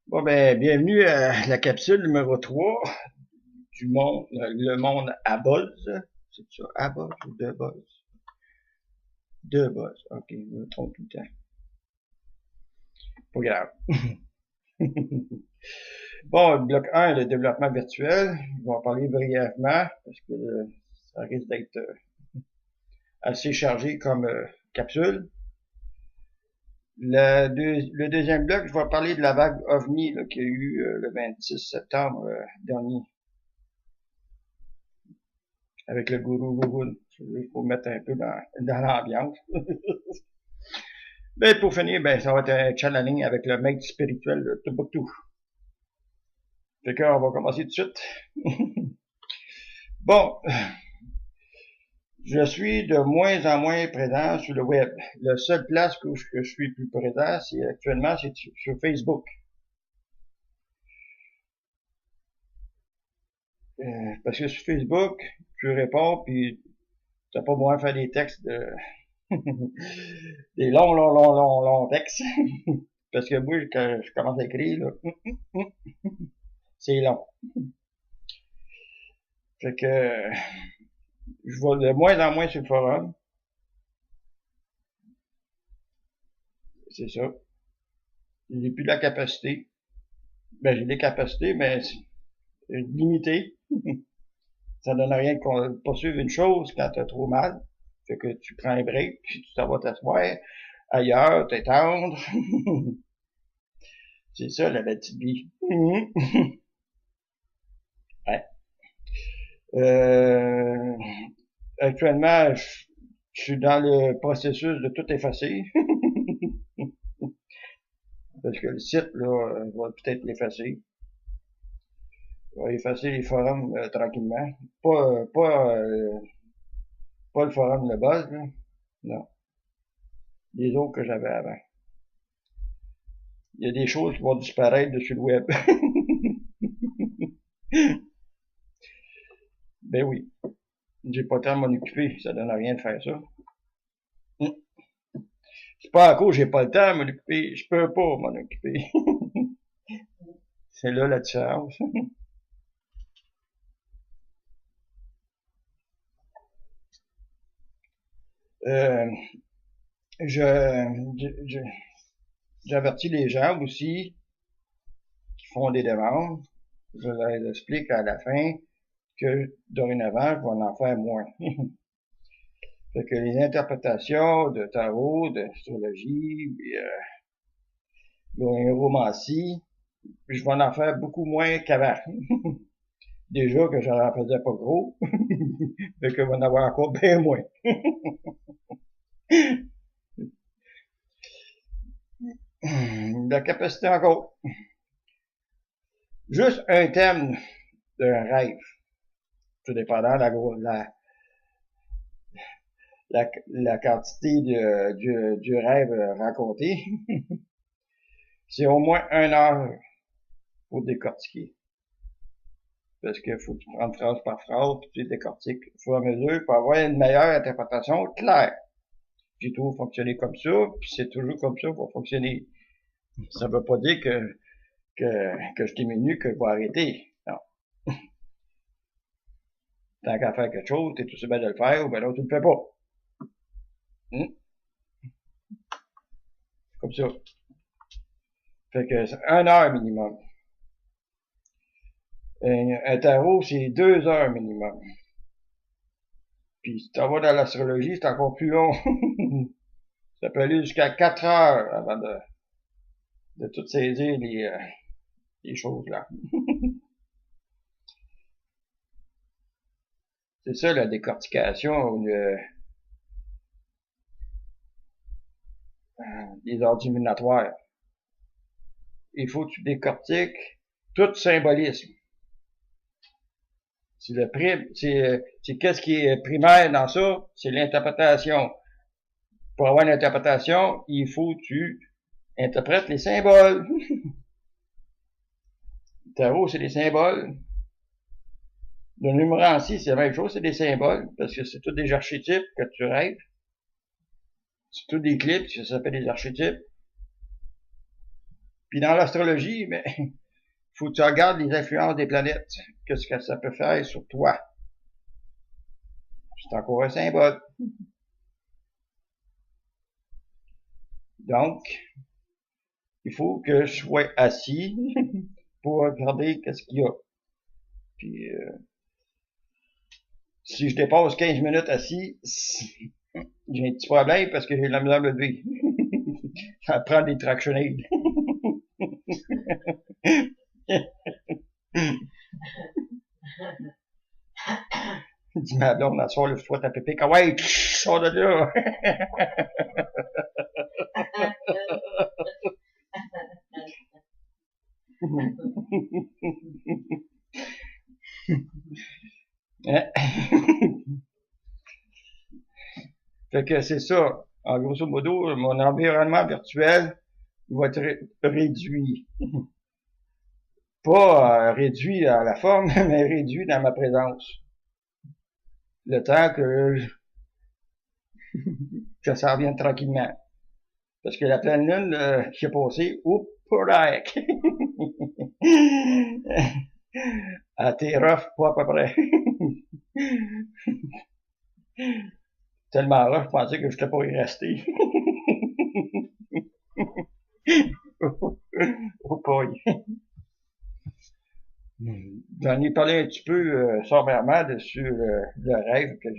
Bon ben, bienvenue à la capsule numéro 3 du monde, le monde à buzz. C'est ça, à buzz ou de buzz? De buzz, ok, je me trompe tout le temps. Pas grave. Bon, bloc 1, le développement virtuel. Je vais en parler brièvement parce que ça risque d'être assez chargé comme capsule. Le deuxième bloc, je vais parler de la vague OVNI qu'il y a eu le 26 septembre dernier avec le gourou Google. Il faut mettre un peu dans l'ambiance. Ben, pour finir, ben, ça va être un challenging avec le maître spirituel de Tombouctou. Fait qu'on va commencer tout de suite. Bon, je suis de moins en moins présent sur le web. La seule place où je suis plus présent, c'est actuellement, c'est sur Facebook. Parce que sur Facebook, tu réponds, puis t'as pas besoin de faire des textes de des longs textes. Parce que moi, quand je commence à écrire, là, c'est long. Fait que je vais de moins en moins sur le forum. C'est ça. J'ai plus la capacité. Ben, j'ai des capacités, mais limitées. Ça donne rien de poursuivre une chose quand t'as trop mal. Fait que tu prends un break, puis tu t'en vas t'asseoir ailleurs, t'étendre. C'est ça, la petite vie. Ouais. Actuellement, je suis dans le processus de tout effacer. Parce que le site, là, va peut-être l'effacer. Je vais effacer les forums tranquillement. Pas le forum de base, là. Non. Les autres que j'avais avant. Il y a des choses qui vont disparaître de sur le web. Ben oui. J'ai pas le temps de m'en occuper. Ça donne rien de faire ça. C'est pas à cause j'ai pas le temps de m'en occuper. Je peux pas m'en occuper. C'est là la différence. Euh, j'avertis les gens aussi qui font des demandes. Je leur explique à la fin que dorénavant, je vais en faire moins. Fait que les interprétations de tarot, d'astrologie, de neuromancie, je vais en faire beaucoup moins qu'avant. Déjà que j'en faisais pas gros, fait que je vais en avoir encore bien moins. La capacité encore. Juste un thème d'un rêve, tout dépendant la quantité du rêve raconté. C'est au moins 1 heure pour décortiquer. Parce qu'il faut que tu prennes phrase par phrase, puis tu décortiques au fur et à mesure pour avoir une meilleure interprétation claire. J'ai toujours fonctionné comme ça, puis c'est toujours comme ça pour fonctionner. Ça veut pas dire que je diminue, que je vais arrêter. Non. Tant qu'à faire quelque chose, t'es aussi bien de le faire, ou ben là, tu le fais pas. Comme ça. Fait que c'est 1 heure minimum. Un tarot, c'est 2 heures minimum. Puis si tu vas dans l'astrologie, c'est encore plus long. Ça peut aller jusqu'à 4 heures avant de tout saisir les choses là. C'est ça la décortication des ordres divinatoires. Il faut que tu décortiques tout symbolisme. C'est qu'est-ce qui est primaire dans ça? C'est l'interprétation. Pour avoir une interprétation, il faut que tu interprètes les symboles. Le tarot, c'est des symboles. Le numérancie, c'est la même chose, c'est des symboles, parce que c'est tous des archétypes que tu rêves. C'est tous des clips, ça s'appelle des archétypes. Puis dans l'astrologie, mais faut que tu regardes les influences des planètes. Qu'est-ce que ça peut faire sur toi? C'est encore un symbole. Donc, il faut que je sois assis pour regarder qu'est-ce qu'il y a. Puis, si je dépasse 15 minutes assis, j'ai un petit problème parce que j'ai de la misère à me lever. Ça prend des traction aids. Dis ma blonde, à soir, lève-toi ta pépé. Ah ouais, sors de là. Fait que c'est ça. En grosso modo, mon environnement virtuel va être réduit. Pas réduit à la forme, mais réduit dans ma présence. Le temps que ça revienne tranquillement. Parce que la pleine lune qui est passée, oups, correct. À tes rough, pas à peu près. Tellement rough, je pensais que je n'étais pas y rester. Oh boy. J'en ai parlé un petit peu sommairement dessus le rêve que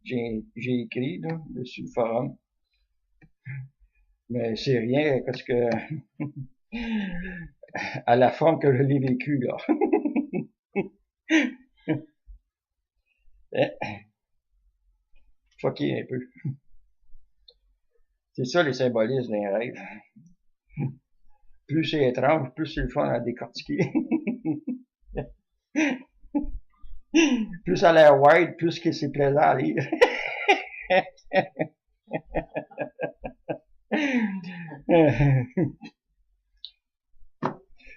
j'ai écrit là, dessus le forum. Mais c'est rien parce que à la forme que je l'ai vécu là. Fucké un peu. C'est ça les symbolismes d'un rêve. Plus c'est étrange, plus c'est le fun à décortiquer. Plus ça a l'air wide, plus que c'est plaisant à lire.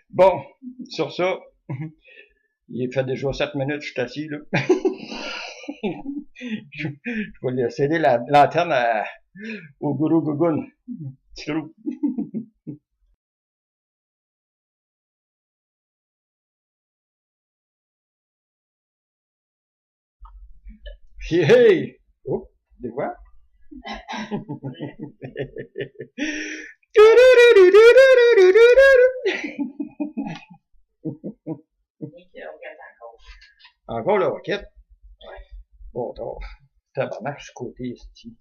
Bon, sur ça, il fait déjà 7 minutes, je suis assis, là. Je vais lui céder la lanterne au gourou Gougoun. Hey! Oh, des voix? Encore la roquette? Ouais. Bon, tabarnak, je côté ici.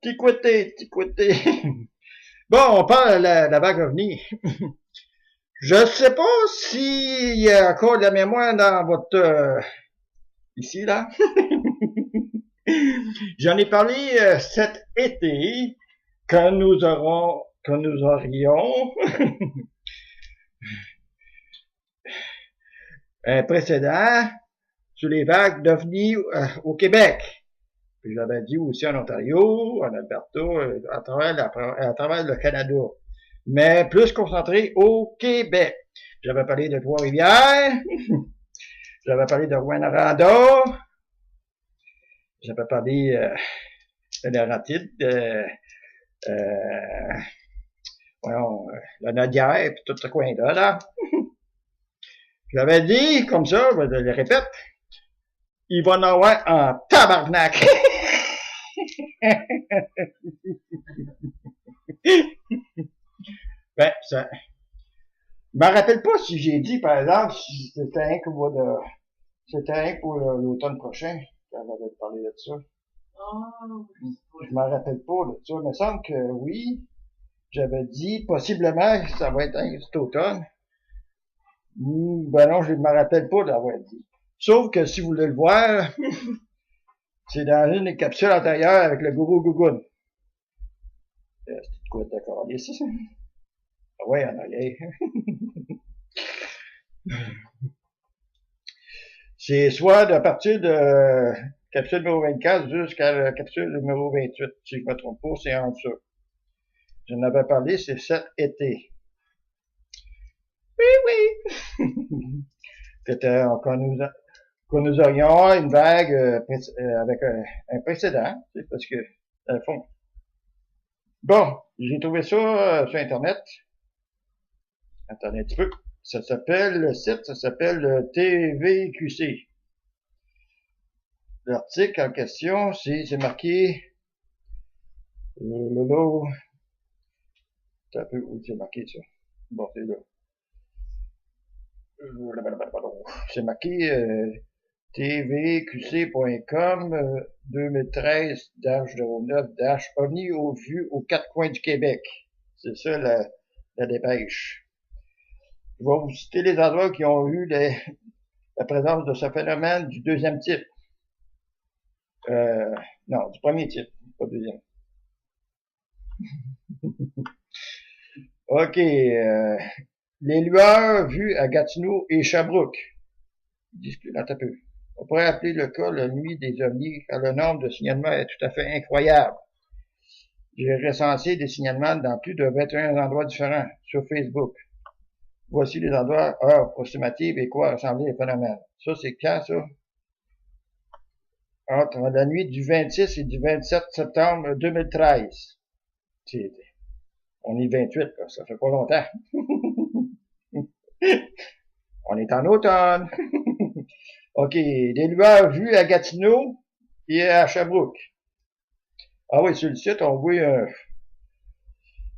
Petit côté. Bon, on parle de la vague ovni. Je sais pas s'il y a encore de la mémoire dans votre... ici, là. J'en ai parlé cet été que nous aurions un précédent sur les vagues d'OVNI au Québec. Puis j'avais dit aussi en Ontario, en Alberta, à travers le Canada. Mais plus concentré au Québec. J'avais parlé de Trois-Rivières, j'avais parlé de Rouyn-Noranda, j'avais parlé de Laurentides, la Nodière, puis tout ce coin-là, là. J'avais dit, comme ça, je le répète, il va en avoir en tabarnak. Ben, ça... Je me rappelle pas si j'ai dit, par exemple, si c'était rien pour l'automne prochain. J'avais parlé de ça. Je me rappelle pas de ça. Il me semble que oui. J'avais dit, possiblement, ça va être cet automne. Ben non, je ne me rappelle pas d'avoir dit. Sauf que si vous voulez le voir, c'est dans une des capsules antérieures avec le gourou Gougoun. C'est quoi d'accord, ça? Ah ouais, en arrière. C'est soit à partir de capsule numéro 24 jusqu'à la capsule numéro 28, si je ne me trompe pas, c'est en dessous. J'en avais parlé, c'est cet été. Oui. Qu'on nous aurions une vague avec un précédent, parce que, dans le fond, Bon, j'ai trouvé ça sur Internet. Attendez un petit peu. Le site, ça s'appelle TVQC. L'article en question, c'est marqué, Lolo, c'est un peu où c'est marqué ça. Bon, c'est là. C'est marqué tvqc.com 2013-09-OVNI aux vues aux quatre coins du Québec. C'est ça la dépêche. Je vais vous citer les endroits qui ont eu la présence de ce phénomène du deuxième type. Non, du premier type, pas deuxième. OK. Les lueurs vues à Gatineau et Sherbrooke. On pourrait appeler le cas la nuit des ovnis, car le nombre de signalements est tout à fait incroyable. J'ai recensé des signalements dans plus de 21 endroits différents sur Facebook. Voici les endroits, heures approximatives et quoi ressembler les phénomènes. Ça, c'est quand, ça? Entre la nuit du 26 et du 27 septembre 2013. On est 28, là, ça fait pas longtemps. On est en automne. OK, des lueurs vues à Gatineau et à Sherbrooke. Ah oui, sur le site, on voit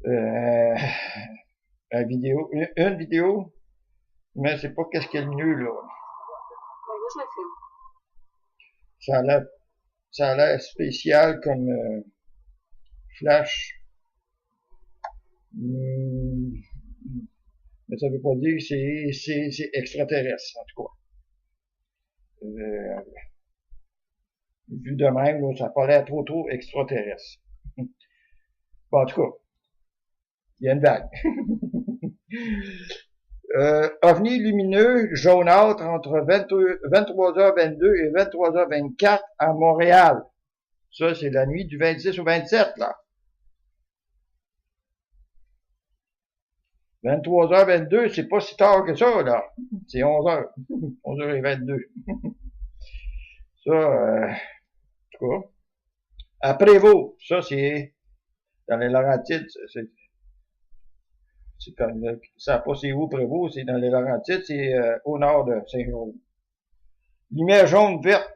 une vidéo, mais c'est pas qu'est-ce qu'il y a de mieux, là. Ça a l'air spécial comme flash. Mais ça veut pas dire que c'est extraterrestre, en tout cas. Vu de même, là, ça n'a pas l'air trop extraterrestre. Bon, en tout cas, il y a une vague. OVNI lumineux jaunâtre entre 23h22 et 23h24 à Montréal. Ça, c'est la nuit du 26 au 27, là. 23h22, c'est pas si tard que ça, là. C'est 11h. 11h22. Ça, en tout cas. À Prévost, ça, c'est dans les Laurentides. C'est comme, ça pas c'est où Prévost, c'est dans les Laurentides, c'est au nord de Saint-Jérôme. Lumière jaune, verte.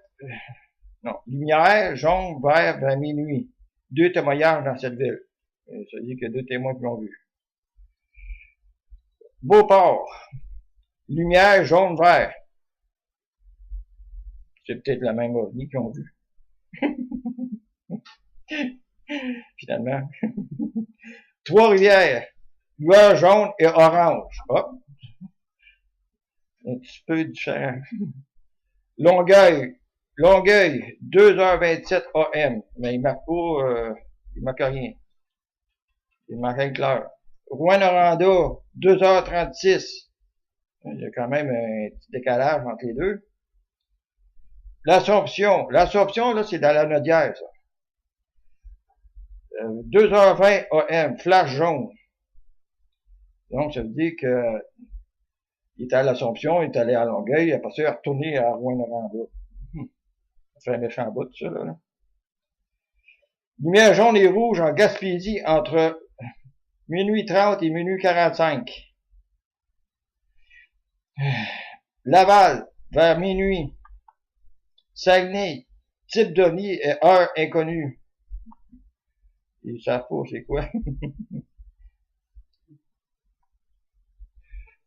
Non, lumière jaune, vert vers minuit. 2 témoignages dans cette ville. Ça dit qu'il y a 2 témoins qui l'ont vu. Beauport. Lumière jaune, vert. C'est peut-être la même ovni qu'ils ont vu. Finalement. Trois-Rivières. Lueur jaune et orange. Hop. Un petit peu différent. Longueuil. Longueuil, 2h27 AM. Mais il marque pas, il marque rien. Il marque rien que l'heure. Rouyn-Noranda, 2h36. Il y a quand même un petit décalage entre les deux. L'Assomption. L'Assomption, là, c'est dans la Nodière, ça. 2h20 AM, flash jaune. Donc, ça veut dire que il était à l'Assomption, il est allé à Longueuil, après ça, il est retourné à Rouyn-Noranda. Ça fait un méchant bout, ça, là. Lumière jaune et rouge en Gaspésie entre minuit 30 et minuit 45. Laval, vers minuit. Saguenay, type d'OVNI et heure inconnue. Ils savent pas c'est quoi.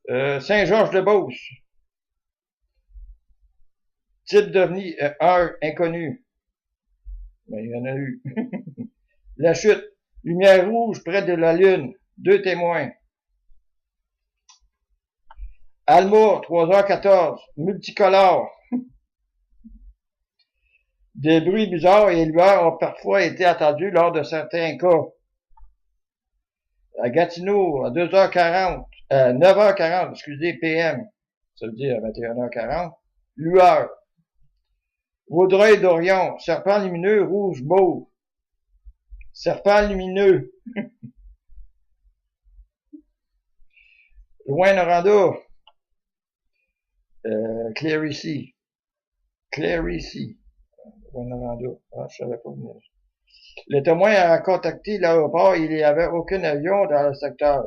Saint-Georges-de-Beauce. Type d'OVNI et heure inconnue. Ben, il y en a eu. La chute. Lumière rouge près de la Lune. 2 témoins. Alma, 3h14. Multicolore. Des bruits bizarres et lueurs ont parfois été entendus lors de certains cas. À Gatineau, à 2h40, 9h40, excusez, PM, ça veut dire à 21h40, lueur. Vaudreuil-Dorion, serpent lumineux, rouge mauve. Serpent lumineux. Rouyn-Noranda, Clary-C. Rouyn-Noranda. Ah, je savais pas. Le témoin a contacté l'aéroport, il n'y avait aucun avion dans le secteur.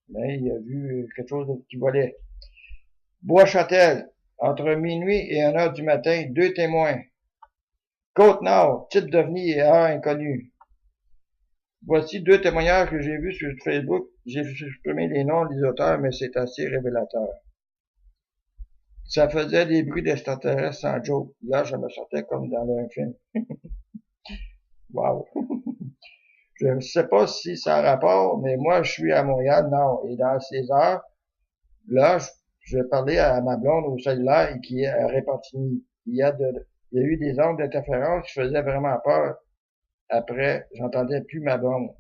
Mais il a vu quelque chose qui volait. Bois-Châtel, entre minuit et 1h du matin, 2 témoins. Côte-Nord, type d'OVNI et heure inconnue. Voici 2 témoignages que j'ai vus sur Facebook. J'ai supprimé les noms des auteurs, mais c'est assez révélateur. Ça faisait des bruits d'extraterrestres sans joke. Là, je me sentais comme dans un film. Wow. Je ne sais pas si ça a rapport, mais moi, je suis à Montréal, non. Et dans ces heures, là, je parlais à ma blonde au cellulaire qui est à Repentigny. Il y a eu des ondes d'interférence qui faisaient vraiment peur. Après, j'entendais plus ma blonde.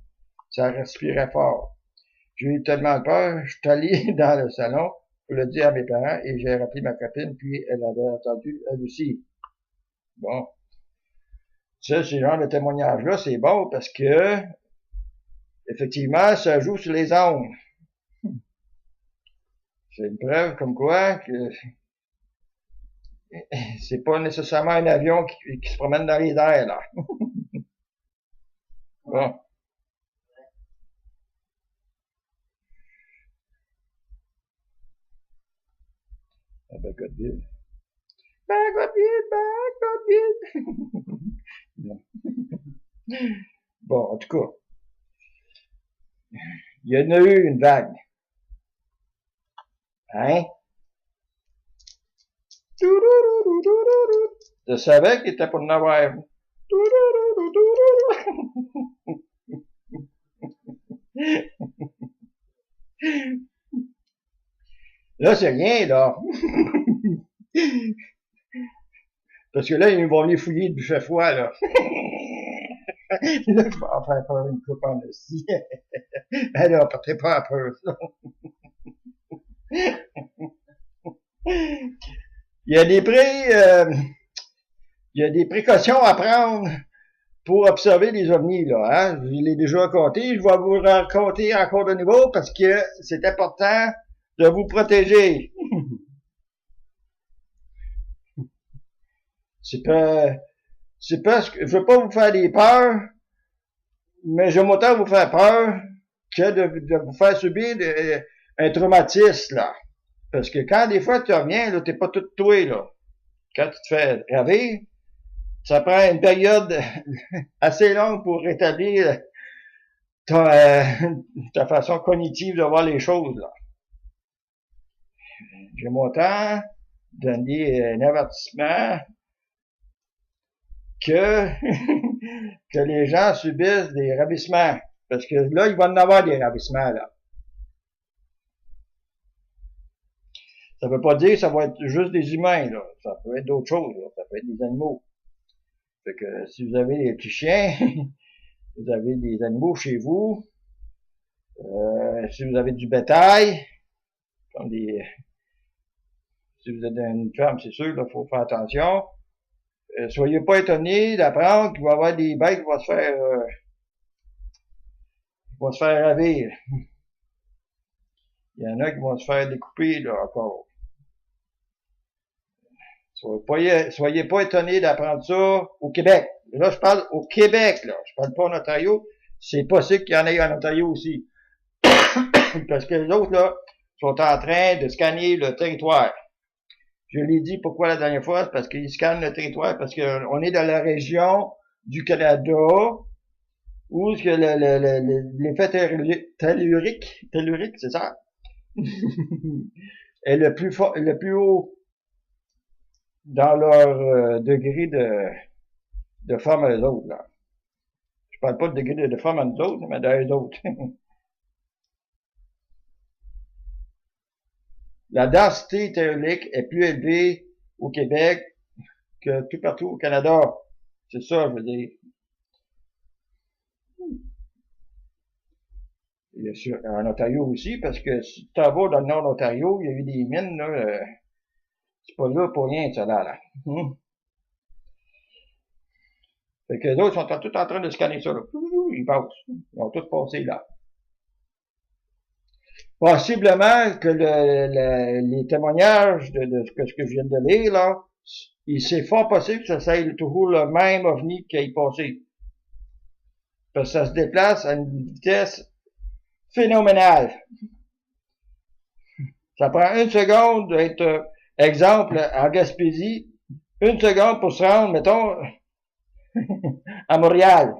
Ça respirait fort. J'ai eu tellement peur, je suis allé dans le salon pour le dire à mes parents et j'ai rappelé ma copine, puis elle avait entendu elle aussi. Bon. Ça, ce genre de témoignage-là, c'est bon parce que, effectivement, ça joue sur les ondes. C'est une preuve comme quoi que c'est pas nécessairement un avion qui se promène dans les airs, là. Bon. Bagotville. Bagotville, Bagotville. Bon, en tout cas, il y en a eu une vague. Hein? Je savais qu'il était pour en avoir. Là, c'est rien, là. Parce que là, ils vont venir fouiller de buffet foie, là. Là, je vais en faire peur une coupe en aussi. Ben là, partez pas à peur, ça. Il y a des il y a des précautions à prendre pour observer les ovnis, là, hein. Je l'ai déjà raconté, je vais vous raconter encore de nouveau parce que c'est important de vous protéger. C'est pas je veux pas vous faire des peurs, mais j'aime autant vous faire peur que de vous faire subir un traumatisme, là. Parce que quand des fois tu reviens, là, t'es pas tout toué, là. Quand tu te fais raver, ça prend une période assez longue pour rétablir ta façon cognitive de voir les choses, là. J'aime autant donner un avertissement que que les gens subissent des ravissements. Parce que là, il va en avoir des ravissements, là. Ça veut pas dire que ça va être juste des humains, là. Ça peut être d'autres choses, là. Ça peut être des animaux. Fait que si vous avez des petits chiens, vous avez des animaux chez vous, si vous avez du bétail, comme si vous êtes une ferme, c'est sûr, là, faut faire attention. Soyez pas étonnés d'apprendre qu'il va y avoir des bêtes qui vont se faire ravir. Il y en a qui vont se faire découper, là, encore. Soyez pas étonnés d'apprendre ça au Québec. Là, je parle au Québec, là. Je parle pas en Ontario. C'est possible qu'il y en ait en Ontario aussi. Parce que les autres, là, sont en train de scanner le territoire. Je l'ai dit pourquoi la dernière fois, c'est parce qu'ils scannent le territoire, parce qu'on est dans la région du Canada où l'effet tellurique, c'est ça, est le plus haut dans leur degré de forme à eux autres, là. Je parle pas de degré de forme à nous autres, mais d'eux autres. La densité tellurique est plus élevée au Québec que tout partout au Canada. C'est ça, je veux dire. Bien sûr, en Ontario aussi, parce que si tu t'en vas dans le nord de l'Ontario, il y a eu des mines, là, c'est pas là pour rien, ça, là. Fait que les autres sont tous en train de scanner ça, là. Ils passent. Ils ont tous passé là. Possiblement que les témoignages de ce que je viens de lire, là, c'est fort possible que ça soit toujours le même ovni qui est passé. Parce que ça se déplace à une vitesse phénoménale. Ça prend une seconde d'être, exemple, en Gaspésie, une seconde pour se rendre, mettons, à Montréal.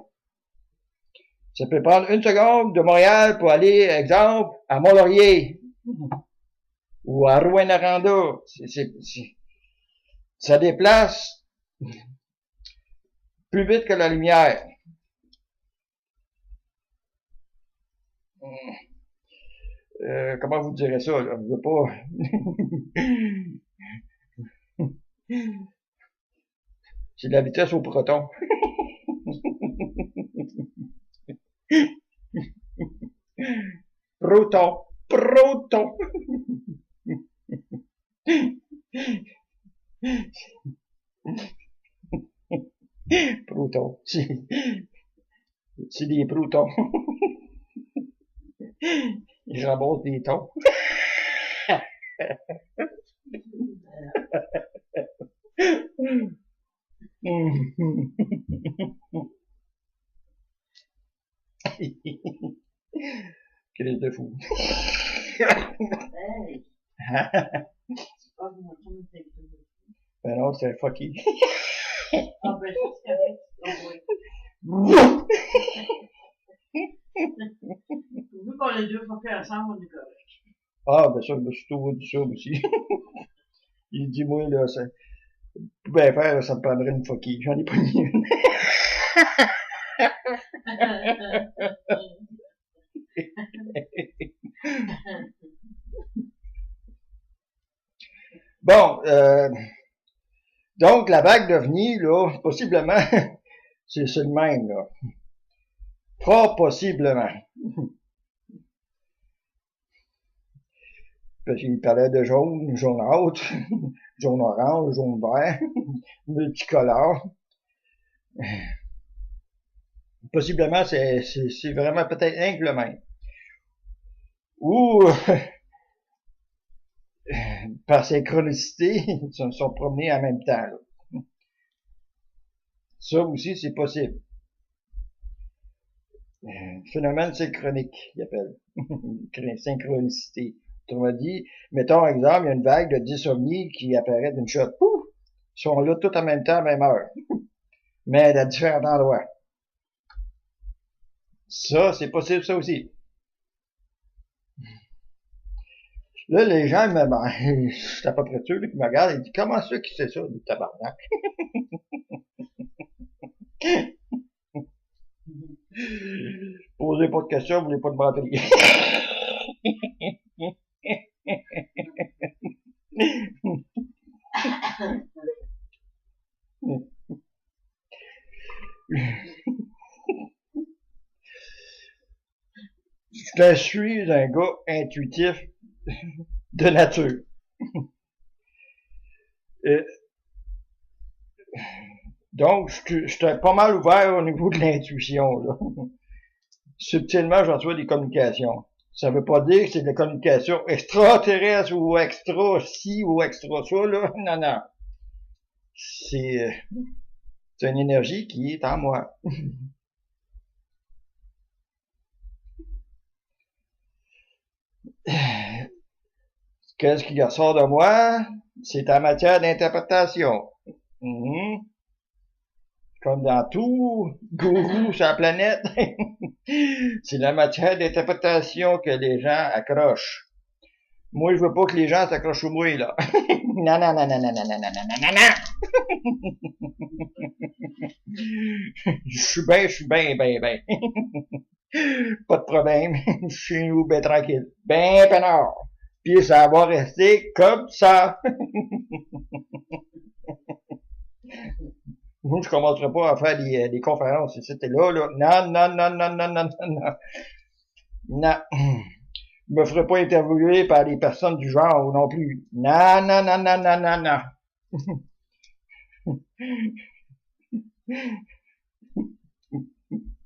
Ça peut prendre une seconde de Montréal pour aller, exemple, à Mont-Laurier ou à Rouyn-Noranda. Ça déplace plus vite que la lumière. Comment vous direz ça, là? Je veux pas... C'est la vitesse au proton. Proton. Proton. Proton. C'est des protons. Ils ramassent des tons. Crise de fou. Ben non, c'est fucky. Ah ben, c'est correct. Vu qu'on les deux sont fait ensemble, on est correct. Ah, ben ça, je me suis toujours dit ça aussi. Il dit, moi, là, ça pouvait faire, là, ça me prendrait une fucky. J'en ai pas mis une. Bon, donc la vague d'OVNI, là, possiblement, c'est le même, là. Fort possiblement. Parce qu'il parlait de jaune, jaune haute, jaune orange, jaune vert, multicolore. Possiblement, c'est vraiment peut-être rien que le même. Ou, par synchronicité, ils se sont promenés en même temps, là. Ça aussi, c'est possible. Phénomène synchronique, il appelle. Synchronicité. Autrement dit, mettons exemple, il y a une vague de 10 ovnis qui apparaît d'une shot. Pouf! Ils sont là tous en même temps, à même heure. Mais à différents endroits. Ça, c'est possible, ça aussi. Là, les gens, je suis à peu près sûr, qui me regardent, ils disent, comment ça qui sait ça, du tabarnak? Posez pas de questions, vous voulez pas de batterie. Je suis un gars intuitif de nature. Donc, je suis pas mal ouvert au niveau de l'intuition, là. Subtilement, j'en reçois des communications. Ça veut pas dire que c'est des communications extraterrestres ou extra ci ou extra ça, là. Non, non. C'est une énergie qui est en moi. Qu'est-ce qui ressort de moi? C'est en matière d'interprétation. Comme dans tout gourou sur la planète, c'est la matière d'interprétation que les gens accrochent. Moi, je veux pas que les gens s'accrochent au moi, là. Non, non, non, non, non, non, non, non, non, non, non. Je suis bien. Pas de problème. Je suis chez nous, ben tranquille. Ben peinard. Puis ça va rester comme ça. Moi, je commencerai pas à faire des conférences. C'était là. Non, non, non, non, non, non, non, non. Non. Je me ferai pas interviewer par des personnes du genre non plus. Non, non, non, non, non, non, non.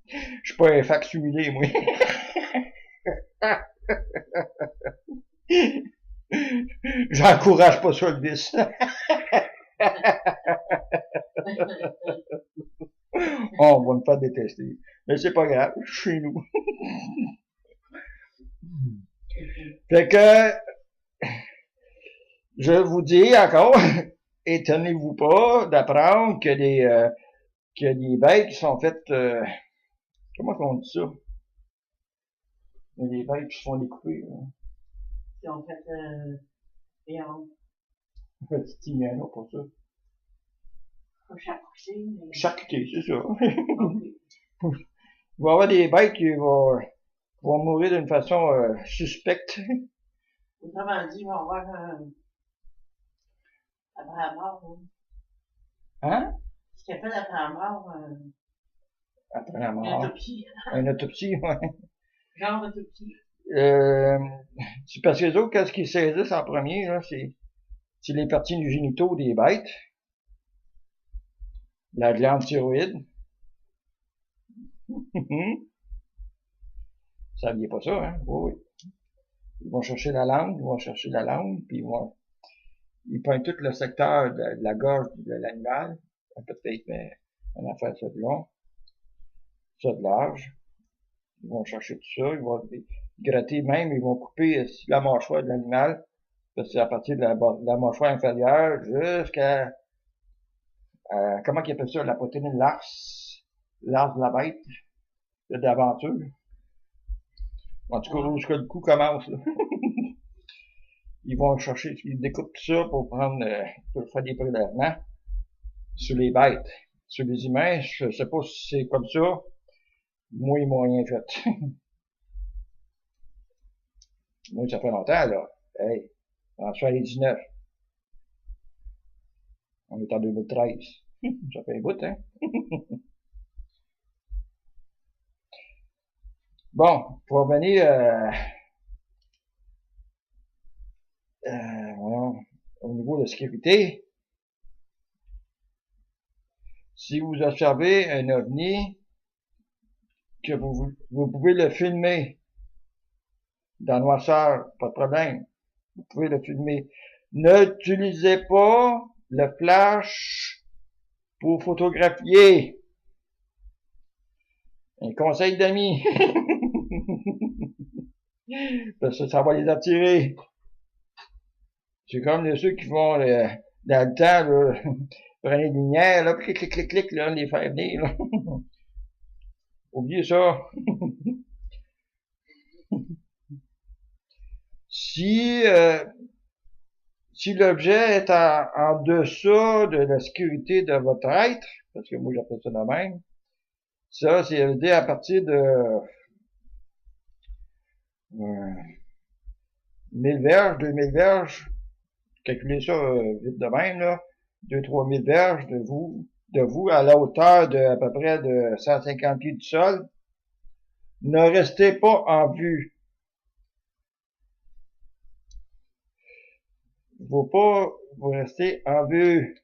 Je suis pas un facsimilé, moi. J'encourage pas ça, le vice. On va me faire détester. Mais c'est pas grave, chez nous. Fait que, je vous dis encore, étonnez-vous pas d'apprendre qu'il y a des bêtes qui sont faites, comment on dit ça? Les bêtes qui se font découper, là. Ils ont fait, viande. Petit non, pas ça. Pas charcuterie, mais. Charcuterie, c'est ça. Ok. Il va y avoir des bêtes qui vont mourir d'une façon suspecte. Autrement dit, ils vont avoir après la mort, hein. Hein? Ce qu'il appelle après la mort, Après la une mort. autopsie. Une autopsie, ouais. Genre d'autopsie. C'est parce que les autres, qu'est-ce qu'ils saisissent en premier, là, c'est les parties du génitaux des bêtes, la glande thyroïde. Ça vient pas ça, hein? Oui, oui. Ils vont chercher la langue, puis ils prennent tout le secteur de la gorge de l'animal, peut-être, mais on a fait ça de long, ça de large. Ils vont chercher tout ça, ils vont gratter même, ils vont couper la mâchoire de l'animal, parce que c'est à partir de la mâchoire inférieure jusqu'à, comment ils appellent ça, la poitrine, l'ars de la bête, d'aventure. En tout cas, où le coup commence, là. Ils vont chercher, ils découpent tout ça pour faire des prélèvements sur les bêtes. Sur les humains, je sais pas si c'est comme ça. Moi, ils m'ont rien fait. Moi, ça fait longtemps, là. Hey, en 79. On est en 2013. Ça fait un bout, hein? Bon, pour revenir, voyons, au niveau de la sécurité, si vous observez un ovni, que vous pouvez le filmer dans la noirceur, pas de problème. Vous pouvez le filmer. N'utilisez pas le flash pour photographier. Un conseil d'amis. Parce que ça va les attirer. C'est comme ceux qui font dans le temps, là, prenaient des lumières, là, clic, clic, clic, clic, là, les faire venir, là. Oubliez ça. Si l'objet est en deçà de la sécurité de votre être, parce que moi j'appelle ça de même, ça c'est dire à partir de 1000 verges, 2000 verges, calculez ça vite de même, là, 2-3 000 verges de vous à la hauteur de à peu près de 150 pieds du sol, ne restez pas en vue. Il ne faut pas vous rester en vue.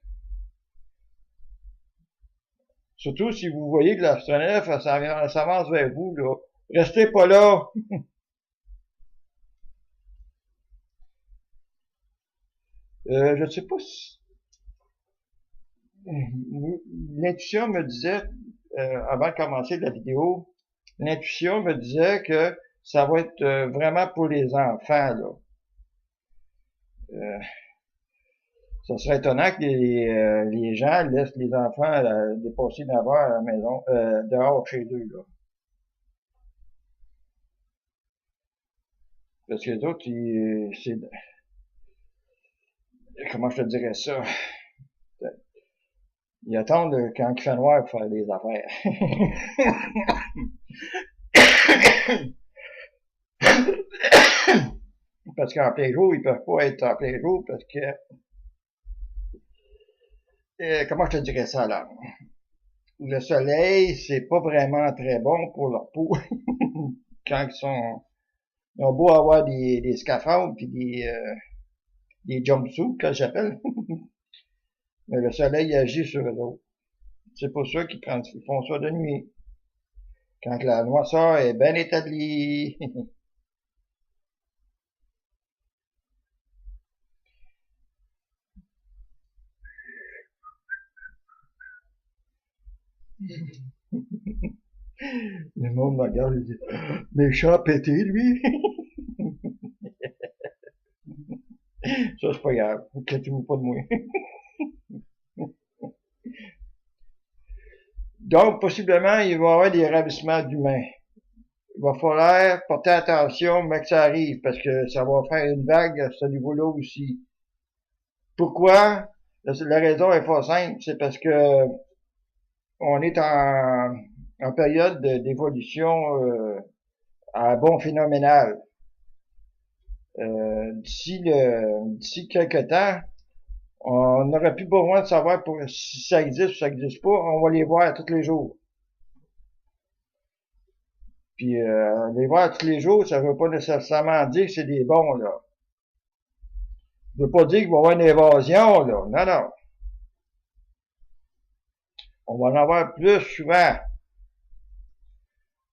Surtout si vous voyez que l'astronef s'avance vers vous, là. Restez pas là. Je ne sais pas si... L'intuition me disait, avant de commencer la vidéo, l'intuition me disait que ça va être vraiment pour les enfants, là. Ça serait étonnant que les gens laissent les enfants dépasser 9 heures à la maison, dehors chez eux, là. Parce que les autres, comment je te dirais ça? Ils attendent quand il fait noir pour faire des affaires. Parce qu'en plein jour, ils peuvent pas être en plein jour parce que, comment je te dirais ça, là? Le soleil, c'est pas vraiment très bon pour leur peau. Quand ils ont beau avoir des scaphandres puis des jumpsuits, que j'appelle. Mais le soleil agit sur eux autres. C'est pour ça qu'ils font ça de nuit. Quand la noirceur est bien établie. Le monde me regarde et dit, méchant pété, lui. Ça, c'est pas grave. Inquiétez-vous pas de moi. Donc, possiblement, il va y avoir des ravissements d'humains. Il va falloir porter attention, mais que ça arrive, parce que ça va faire une vague à ce niveau-là aussi. Pourquoi? La raison est pas simple, c'est parce que on est en période d'évolution à bond phénoménal. D'ici quelques temps, on n'aurait plus besoin de savoir si ça existe ou ça n'existe pas. On va les voir tous les jours. Puis les voir tous les jours, ça veut pas nécessairement dire que c'est des bons, là. Ça veut pas dire qu'il va y avoir une évasion, là. Non, non. On va en avoir plus souvent.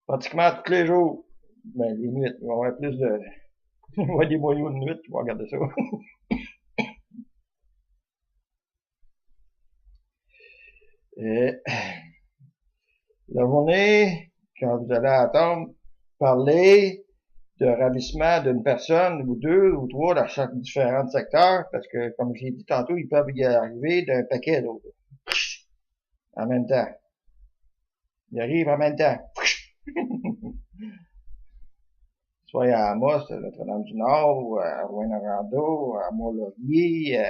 Pratiquement tous les jours. Ben, les nuits. Il va y avoir plus de... Il va y avoir des moyens de nuit, tu vas regarder ça. Et la journée, quand vous allez attendre, parler de ravissement d'une personne, ou deux, ou trois, dans chaque différents secteurs, parce que, comme j'ai dit tantôt, ils peuvent y arriver d'un paquet d'autres. En même temps. Ils arrivent en même temps. Soit à Amos, à Notre-Dame-du-Nord, ou à Rouyn-Noranda, à Mont-Laurier.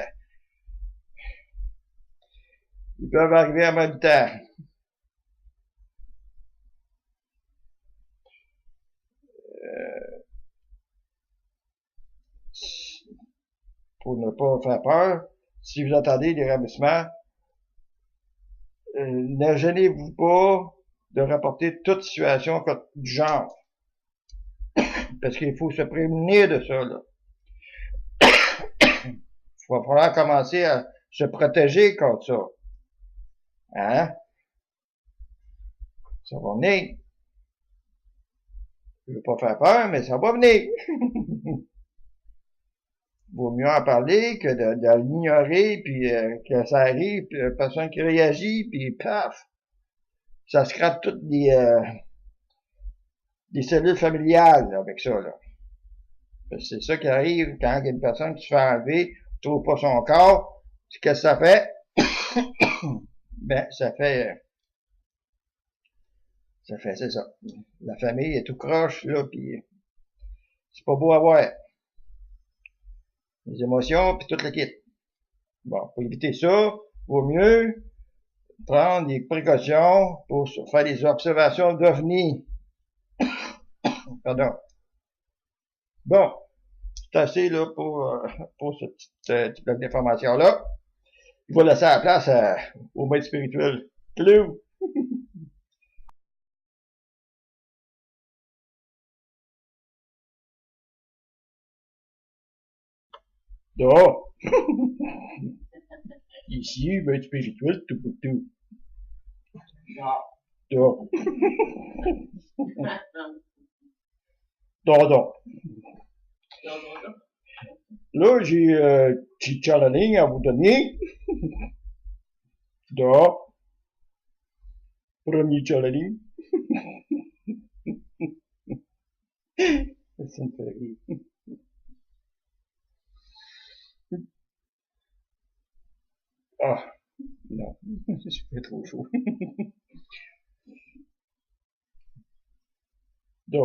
Ils peuvent arriver en même temps. Pour ne pas faire peur, si vous attendez des ravissements, ne gênez-vous pas de rapporter toute situation du genre. Parce qu'il faut se prémunir de ça, là. Il va falloir commencer à se protéger contre ça. Hein? Ça va venir. Je veux pas faire peur, mais ça va venir. Vaut mieux en parler que de l'ignorer, puis que ça arrive, puis personne qui réagit, puis paf! Ça scrape toutes des cellules familiales là, avec ça, là. C'est ça qui arrive quand il y a une personne qui se fait enlever, trouve pas son corps. Qu'est-ce que ça fait? Ben, c'est ça. La famille est tout croche, là, puis c'est pas beau à voir. Les émotions, puis toute le kit. Bon, pour éviter ça, vaut mieux prendre des précautions pour faire des observations d'OVNI. Pardon. Bon, c'est assez là pour ce petit bloc d'informations-là. Je vais laisser la place au maître spirituel. Salut! Da! Ici, maître spirituel, tout pour tout. Da. Da, da. Là, j'ai petit challenge à vous donner. Da. Premier challenge. Ça me fait rire. Ah, non, je fais trop chaud. Da.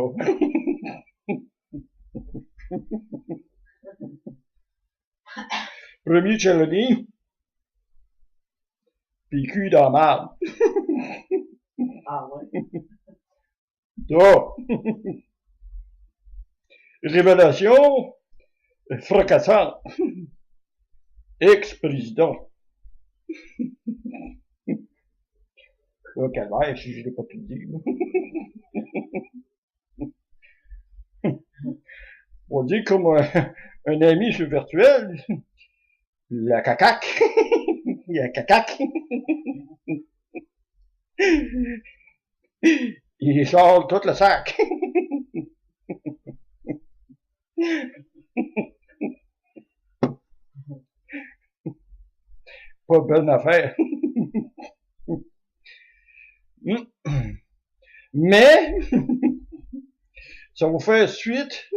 Premier challenge. Puis cul dans la marde. Ah ouais? Da. Révélation fracassante. Ex-président. Là, calvaire, si je l'ai pas tout dit. On dit comme un ami sur virtuel, la cacaque. Il y a cacaque. Il sort tout le sac. Pas bonne affaire. Mais, ça vous fait suite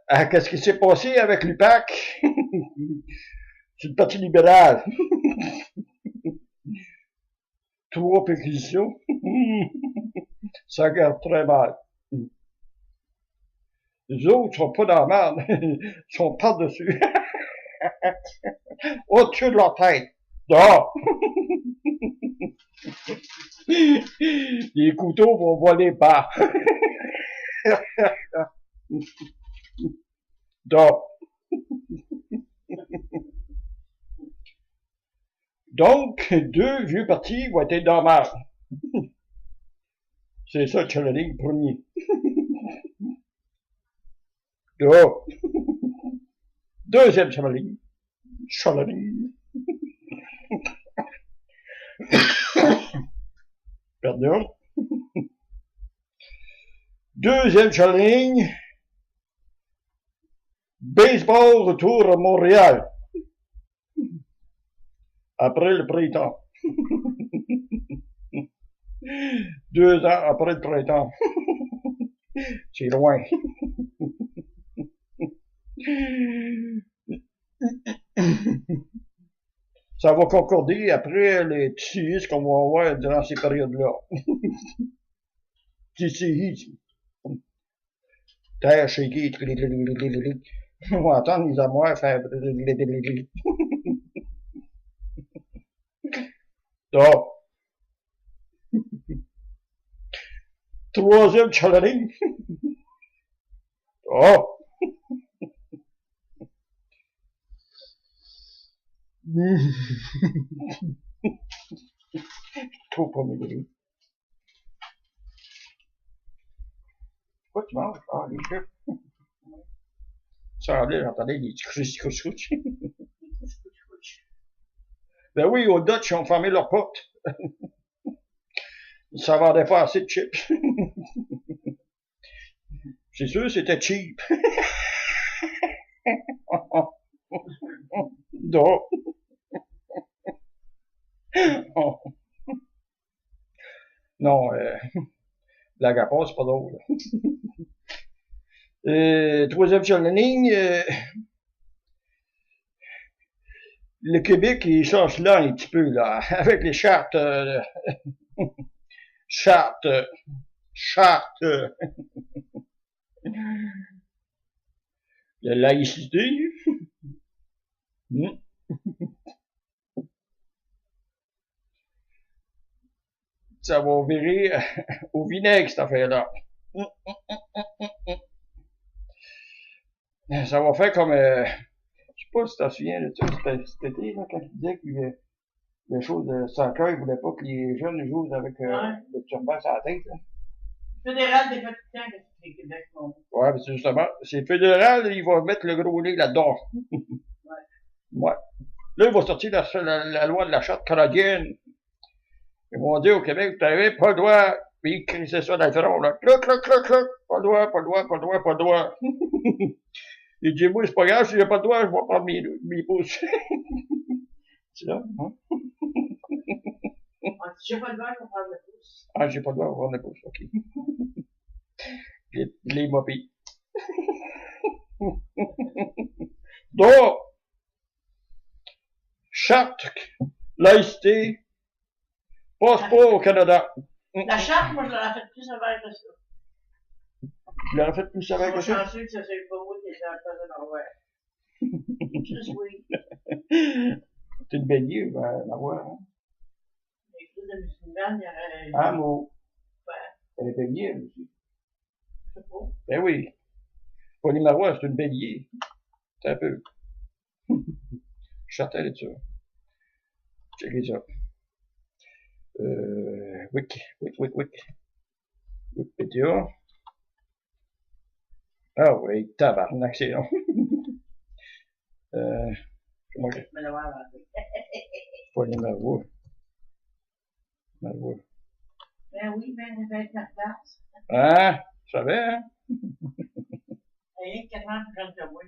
à qu'est-ce qui s'est passé avec l'UPAC sur le Parti libéral. 3 péquisitions. Ça regarde très mal. Les autres sont pas dans la merde. Ils sont par-dessus. Au-dessus de leur tête. Dehors. Les couteaux vont voler bas. Dehors. Donc, 2 vieux partis vont être dans la merde. C'est ça, Chalaling, premier. Dehors. Deuxième Chalaling. Chalaling. Pardon. Deuxième Chalaling. Baseball retour à Montréal. Après le printemps. 2 ans après le printemps. C'est loin. Ça va concorder après les TCI qu'on va avoir durant ces périodes-là. TCI. Terre shaky. On va entendre les amours faire. Donc, troisième challenge. Oh. Trop proméné. Pourquoi tu manges? Ah, les chips. Ça allait, j'entendais des couch. Ben oui, au Dutch, ils ont fermé leur porte. Ils s'en vendaient pas assez de chips. C'est sûr, c'était cheap. Donc. Non, blague à part, c'est pas drôle. Troisième sur la ligne, le Québec, il change là un petit peu, là, avec les chartes, chartes, la laïcité. Ça va virer au vinaigre, cette affaire-là. Ça va faire comme, je sais pas si tu te souviens de ça, cet été, là, quand il disait que les choses de soccer, il voulait pas que les jeunes jouent avec le turban sur la tête. Là. Fédéral des fatigants que c'est Québec. Ouais, mais c'est justement, c'est fédéral, il va mettre le gros nez là-dedans. Ouais. Là, il va sortir la loi de la charte canadienne. Ils vont dire au Québec, vous n'avez pas le droit, puis ils crient ça dans le front, là. Cloc, cloc, cloc, cloc. Pas le droit, pas le droit, pas le droit, pas le droit. Il dit, moi, c'est pas grave, si j'ai pas le droit, je vais prendre mes pouces. C'est là, hein? Si j'ai pas le droit, je vais prendre le pouce. Ah, j'ai pas le droit, je vais prendre le pouce, ok. Les mopies. Donc, charte, laïcité, passeport au Canada. La charte, moi, je l'aurais fait plus sévère que ça. Tu l'aurais fait plus sévère que ça? Je suis chanceux que ça soit pas moi qui est dans le cas de Norvège. Juste oui. T'es une bélier, ben, la voix, hein? L'église de musulmane, il y aurait... Ah, moi. Ouais. Elle est bélier, elle aussi. Je sais pas. Ben oui. Pauline Marois, c'est une bélier. C'est un peu. Châtel est ça. Checkez ça. Wikipédia. Ah oui, tabarnak, c'est long. Comment que... Pauline Marois. Marois. Ben oui, ben 29 mars. Hein? Tu savais, hein? Rien que 4 ans plus jeune que moi.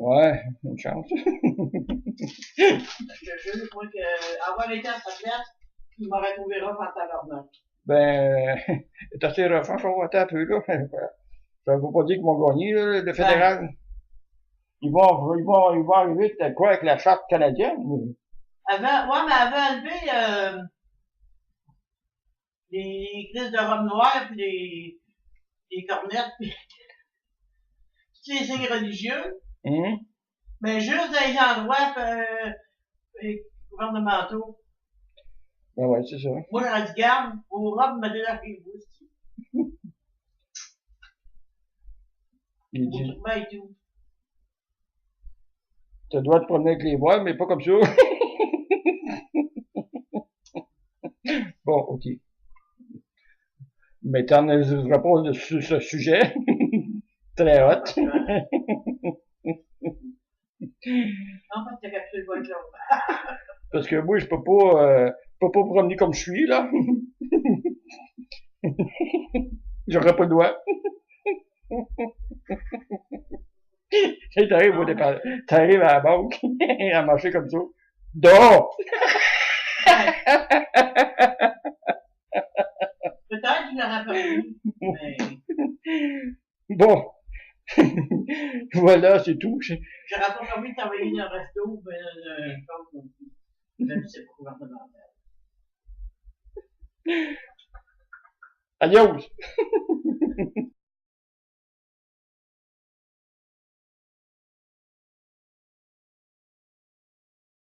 Ouais, une chance. Je te jure, moi, avoir été à sa place, il m'aurait trouvé rough en tabarnak. Ben, c'est assez rough, faut voter un peu, là. Ça veut pas dire qu'ils vont gagner, là, le fédéral. Ils vont arriver, peut-être quoi, avec la charte canadienne? Ouais, mais avant enlevé, les crises de robe noire, puis les cornettes, puis tous les signes religieux, mais juste dans les endroits gouvernementaux. Ben ouais, c'est ça. Moi, j'aurais dit, garde, vos robes me délarguez vous aussi. Il Vos dit, turban et tout. tu dois te promener avec les voiles, mais pas comme ça. Bon, ok. Mais t'en n'ajusteras pas sur ce sujet. Très hot. En fait, t'as capté le bon job. Parce que moi, je peux pas promener comme je suis, là. J'aurais pas le droit. T'arrives à la banque, à marcher comme ça. Dehors! Peut-être que j'aurais permis, mais Bon. Voilà, c'est tout. j'aurais pas permis de travailler dans un resto ou dans un compte non plus. Même si c'est pas gouvernemental. Adios!